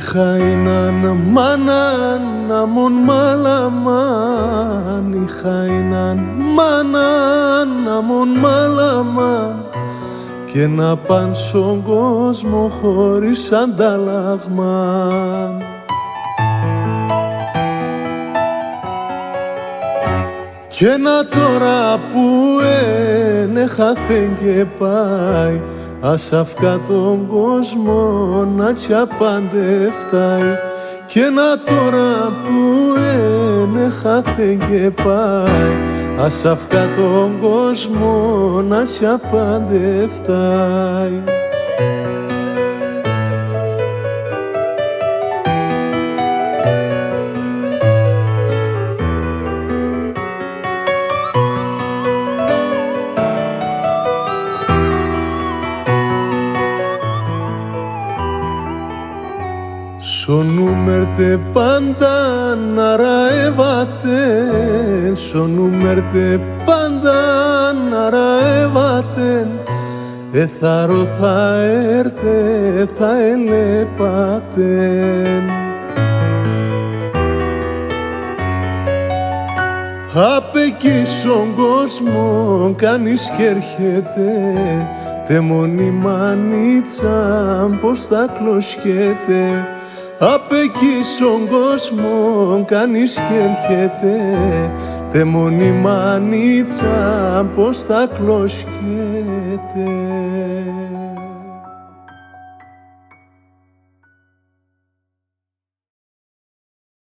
Είχα έναν μάναν αμον μάλαμαν, είχα έναν μάναν αμον μάλαμαν, και να παν στον κόσμο χωρίς αντάλλαγμα. Κι ένα τώρα που χάθεν και πάει, ας αυκά τον κόσμο να τσιαπαντεφτάει. Κι ένα τώρα που χάθεν και πάει, ας αυκά τον κόσμο να τσιαπαντεφτάει. Σο νούμερτε πάντα να ραέβατεν, σο νούμερτε πάντα να ραέβατεν, εθαρό θα έρτε, θα ελέπατεν. Απ' εκεί στον κόσμο κανείς κι έρχεται, τε μόνη μανίτσα πως θα κλωσκέται. Απ' εκεί στον κόσμο κανείς κι έρχεται, τε μόνη μανίτσα πως θα κλωσκέται.